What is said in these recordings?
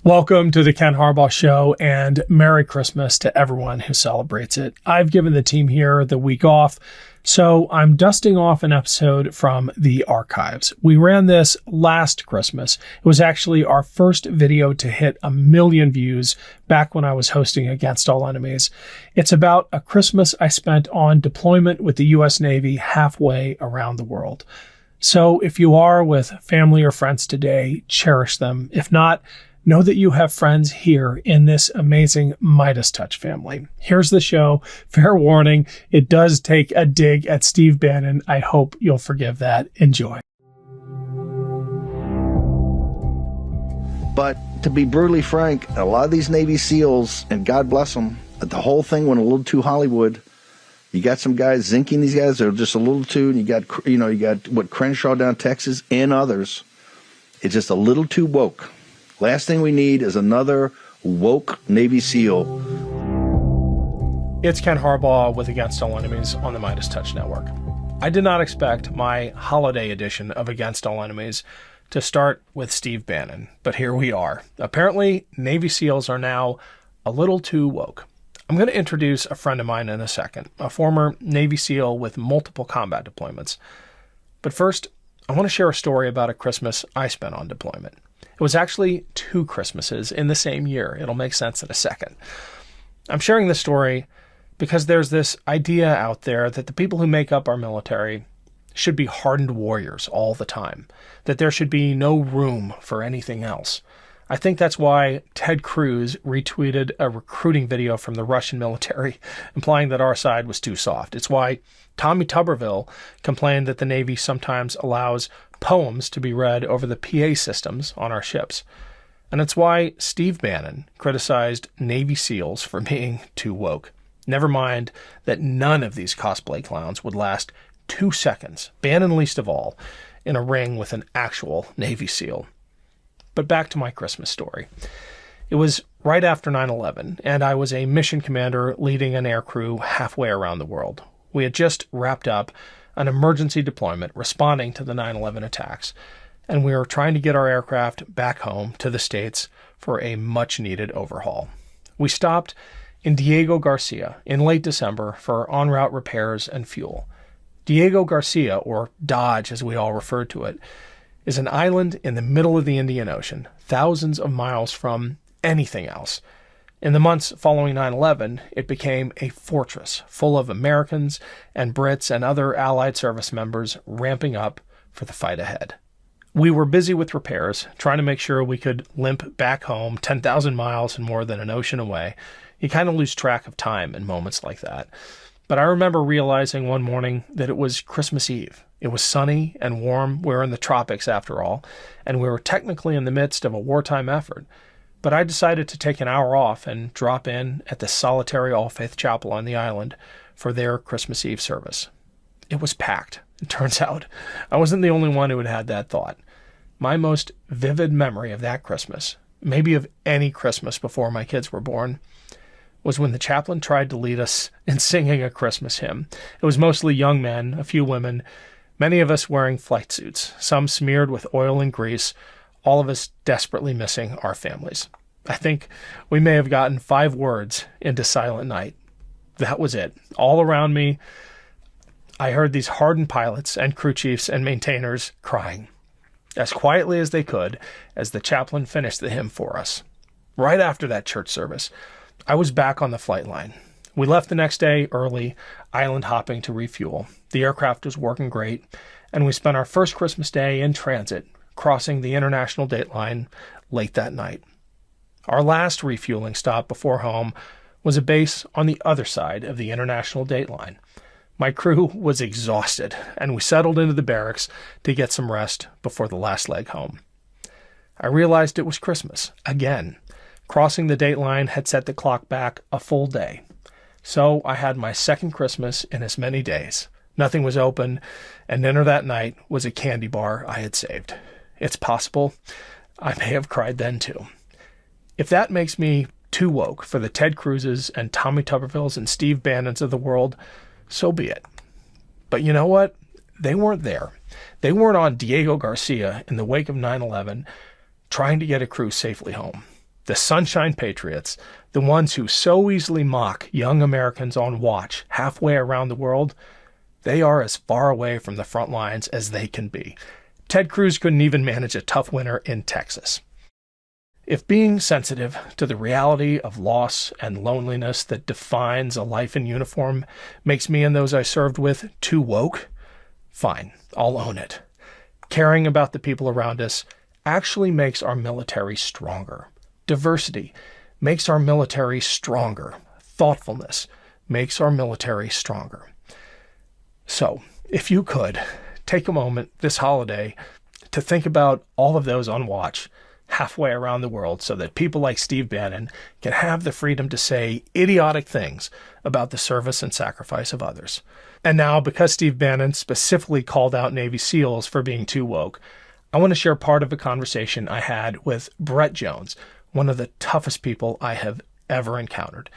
Welcome to the Ken Harbaugh Show, and Merry Christmas to everyone who celebrates it. I've given the team here the week off, so I'm dusting off an episode from the archives. We ran this last Christmas. It was actually our first video to hit 1 million views back when I was hosting Against All Enemies. It's about a Christmas I spent on deployment with the U.S. Navy halfway around the world. So if you are with family or friends today, cherish them. If not, know that you have friends here in this amazing MeidasTouch family. Here's the show. Fair warning, it does take a dig at Steve Bannon. I hope you'll forgive that. Enjoy. But to be brutally frank, a lot of these Navy SEALs, and God bless them, the whole thing went a little too Hollywood. You got some guys zinking these guys. They're just a little too, and you got what Crenshaw down Texas and others. It's just a little too woke. Last thing we need is another woke Navy SEAL. It's Ken Harbaugh with Against All Enemies on the MeidasTouch Network. I did not expect my holiday edition of Against All Enemies to start with Steve Bannon, but here we are. Apparently, Navy SEALs are now a little too woke. I'm going to introduce a friend of mine in a second, a former Navy SEAL with multiple combat deployments. But first, I want to share a story about a Christmas I spent on deployment. It was actually 2 Christmases in the same year. It'll make sense in a second. I'm sharing this story because there's this idea out there that the people who make up our military should be hardened warriors all the time, that there should be no room for anything else. I think that's why Ted Cruz retweeted a recruiting video from the Russian military, implying that our side was too soft. It's why Tommy Tuberville complained that the Navy sometimes allows poems to be read over the PA systems on our ships. And it's why Steve Bannon criticized Navy SEALs for being too woke. Never mind that none of these cosplay clowns would last 2 seconds, Bannon least of all, in a ring with an actual Navy SEAL. But back to my Christmas story. It was right after 9/11, and I was a mission commander leading an aircrew halfway around the world. We had just wrapped up an emergency deployment responding to the 9/11 attacks, and we were trying to get our aircraft back home to the States for a much-needed overhaul. We stopped in Diego Garcia in late December for en route repairs and fuel. Diego Garcia, or Dodge as we all referred to it, is an island in the middle of the Indian Ocean, thousands of miles from anything else. In the months following 9/11, it became a fortress full of Americans and Brits and other Allied service members ramping up for the fight ahead. We were busy with repairs, trying to make sure we could limp back home 10,000 miles and more than an ocean away. You kind of lose track of time in moments like that. But I remember realizing one morning that it was Christmas Eve. It was sunny and warm. We were in the tropics after all, and we were technically in the midst of a wartime effort. But I decided to take an hour off and drop in at the solitary All-Faith Chapel on the island for their Christmas Eve service. It was packed, it turns out. I wasn't the only one who had had that thought. My most vivid memory of that Christmas, maybe of any Christmas before my kids were born, was when the chaplain tried to lead us in singing a Christmas hymn. It was mostly young men, a few women, many of us wearing flight suits, some smeared with oil and grease, all of us desperately missing our families. I think we may have gotten 5 words into Silent Night. That was it. All around me, I heard these hardened pilots and crew chiefs and maintainers crying, as quietly as they could, as the chaplain finished the hymn for us. Right after that church service, I was back on the flight line. We left the next day early, island hopping to refuel. The aircraft was working great, and we spent our first Christmas day in transit, crossing the international date line late that night. Our last refueling stop before home was a base on the other side of the international date line. My crew was exhausted, and we settled into the barracks to get some rest before the last leg home. I realized it was Christmas again. Crossing the date line had set the clock back a full day. So I had my second Christmas in as many days. Nothing was open, and dinner that night was a candy bar I had saved. It's possible I may have cried then too. If that makes me too woke for the Ted Cruzes and Tommy Tubervilles and Steve Bannons of the world, so be it. But you know what? They weren't there. They weren't on Diego Garcia in the wake of 9/11 trying to get a crew safely home. The Sunshine Patriots, the ones who so easily mock young Americans on watch halfway around the world, they are as far away from the front lines as they can be. Ted Cruz couldn't even manage a tough winter in Texas. If being sensitive to the reality of loss and loneliness that defines a life in uniform makes me and those I served with too woke, fine, I'll own it. Caring about the people around us actually makes our military stronger. Diversity makes our military stronger. Thoughtfulness makes our military stronger. So, if you could, take a moment this holiday to think about all of those on watch halfway around the world so that people like Steve Bannon can have the freedom to say idiotic things about the service and sacrifice of others. And now, because Steve Bannon specifically called out Navy SEALs for being too woke, I want to share part of a conversation I had with Brett Jones, one of the toughest people I have ever encountered.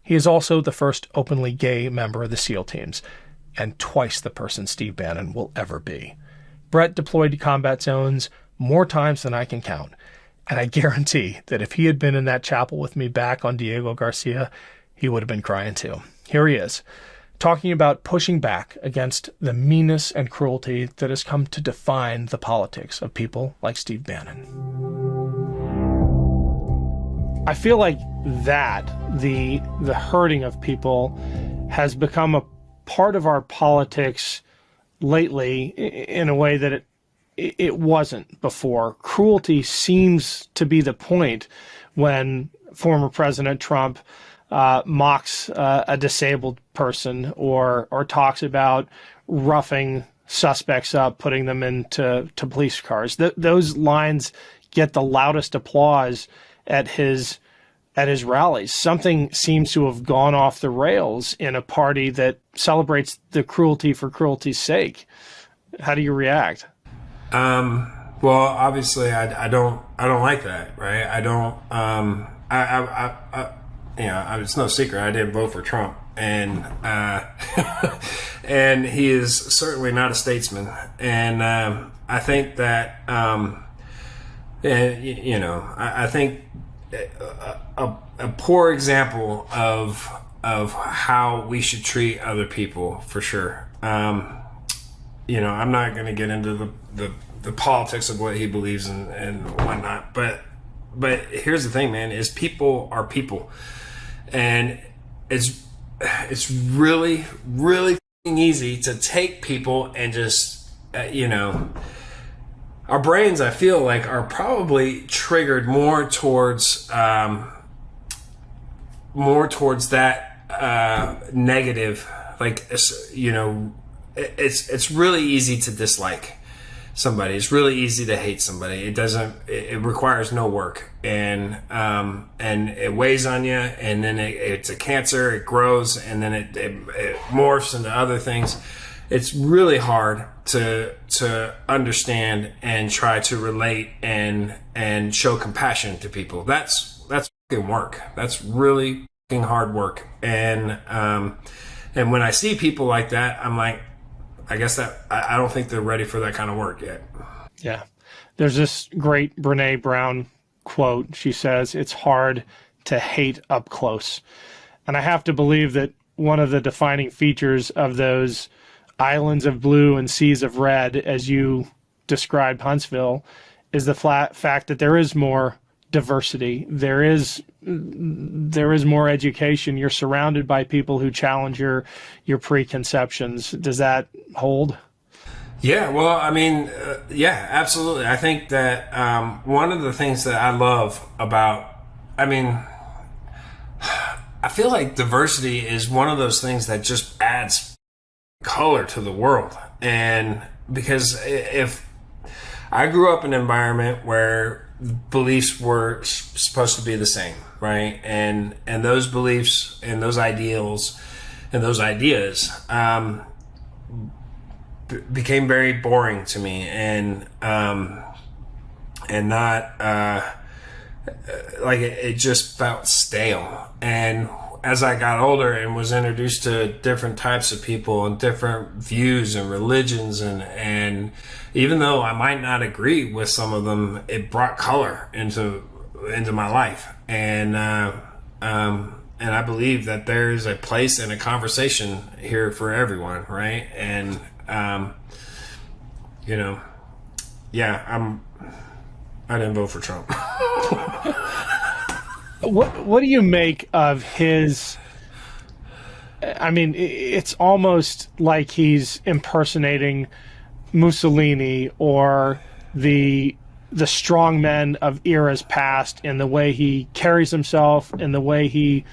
He is also the first openly gay member of the SEAL teams, and twice the person Steve Bannon will ever be. Brett deployed to combat zones more times than I can count, and I guarantee that if he had been in that chapel with me back on Diego Garcia, he would have been crying too. Here he is, talking about pushing back against the meanness and cruelty that has come to define the politics of people like Steve Bannon. I feel like that, the hurting of people, has become a part of our politics lately in a way that it wasn't before. Cruelty seems to be the point when former President Trump mocks a disabled person or talks about roughing suspects up, putting them into police cars. Those lines get the loudest applause at his rallies. Something seems to have gone off the rails in a party that celebrates the cruelty for cruelty's sake. How do you react? Well, obviously I don't like that, right? I don't, it's no secret. I didn't vote for Trump, and, and he is certainly not a statesman. And, I think that, I think a poor example of how we should treat other people, for sure. I'm not going to get into the politics of what he believes and whatnot, but here's the thing, man, is people are people, and it's really, really easy to take people and just, our brains, I feel like, are probably triggered more towards that negative, like, it's really easy to dislike somebody. It's really easy to hate somebody. It requires no work, and it weighs on you, and then it's a cancer. It grows, and then it morphs into other things. It's really hard to understand and try to relate and show compassion to people. That's fucking work. That's really fucking hard work. And when I see people like that, I'm like, I guess that I don't think they're ready for that kind of work yet. Yeah. There's this great Brene Brown quote. She says, "It's hard to hate up close." And I have to believe that one of the defining features of those islands of blue and seas of red, as you described Huntsville, is the fact that there is more diversity. There is more education. You're surrounded by people who challenge your preconceptions. Does that hold? Yeah, well, I mean, yeah, absolutely. I think that one of the things that I love about, I feel like diversity is one of those things that just adds color to the world. And because if I grew up in an environment where beliefs were supposed to be the same, right? And those beliefs and those ideals and those ideas became very boring to me, and not like it just felt stale. And as I got older and was introduced to different types of people and different views and religions, and even though I might not agree with some of them, it brought color into into my life, and I believe that there's a place and a conversation here for everyone, right? And I didn't vote for Trump. What do you make of his? I mean, it's almost like he's impersonating Mussolini or the strong men of eras past in the way he carries himself, in the way he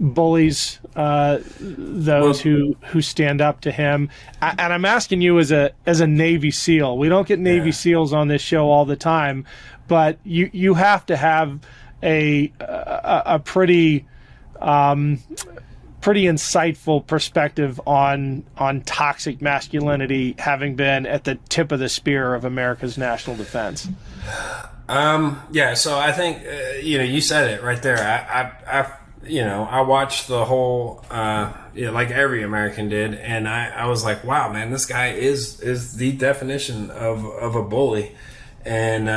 bullies those who stand up to him. And I'm asking you as a Navy SEAL. We don't get Navy SEALs on this show all the time, but you have to have a pretty insightful perspective on toxic masculinity, having been at the tip of the spear of America's national defense. So I think you said it right there. I watched the whole like every American did, and I was like, wow, man, this guy is the definition of a bully. And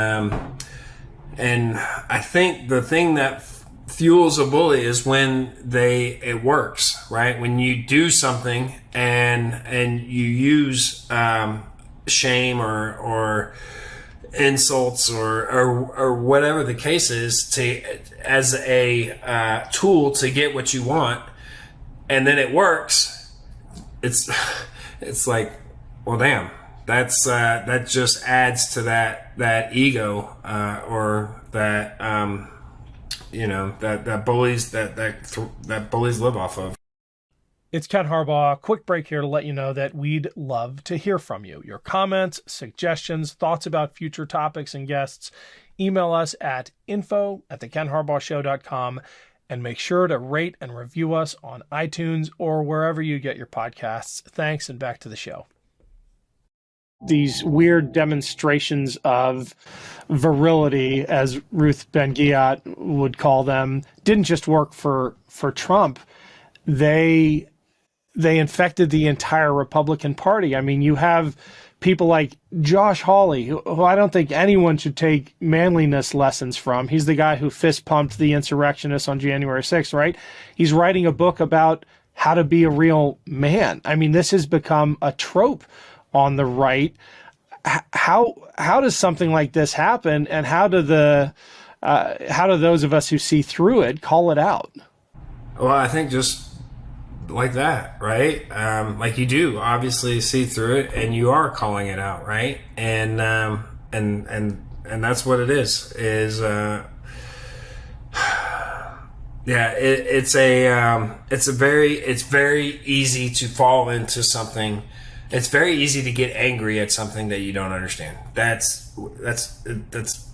I think the thing that fuels a bully is when it works, right? When you do something and you use shame or insults or whatever the case is as a tool to get what you want, and then it works. It's like, well, damn, that just adds to that ego or that that bullies live off of. It's Ken Harbaugh. Quick break here to let you know that we'd love to hear from you. Your comments, suggestions, thoughts about future topics and guests. Email us at info@thekenharbaughshow.com, and make sure to rate and review us on iTunes or wherever you get your podcasts. Thanks, and back to the show. These weird demonstrations of virility, as Ruth Ben-Ghiat would call them, didn't just work for Trump. They infected the entire Republican Party. I mean, you have people like Josh Hawley, who I don't think anyone should take manliness lessons from. He's the guy who fist pumped the insurrectionists on January 6th, right? He's writing a book about how to be a real man. I mean, this has become a trope on the right. How does something like this happen, and how do those of us who see through it call it out? Well, I think just like that, right? Like you do obviously see through it, and you are calling it out, right? And that's what it is. It's very easy to fall into something. It's very easy to get angry at something that you don't understand. That's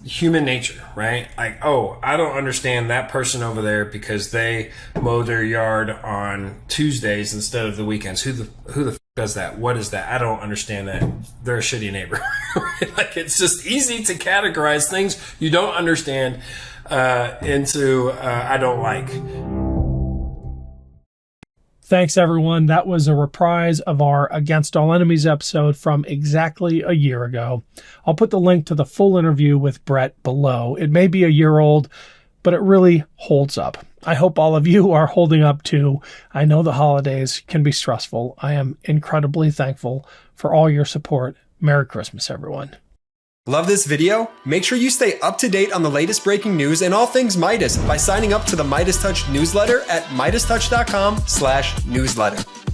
human nature, right? Like, oh, I don't understand that person over there because they mow their yard on Tuesdays instead of the weekends. Who the f- does that? What is that? I don't understand that. They're a shitty neighbor. Like, it's just easy to categorize things you don't understand into I don't like. Thanks, everyone. That was a reprise of our Against All Enemies episode from exactly a year ago. I'll put the link to the full interview with Brett below. It may be a year old, but it really holds up. I hope all of you are holding up too. I know the holidays can be stressful. I am incredibly thankful for all your support. Merry Christmas, everyone. Love this video? Make sure you stay up to date on the latest breaking news and all things Meidas by signing up to the MeidasTouch newsletter at MeidasTouch.com/newsletter.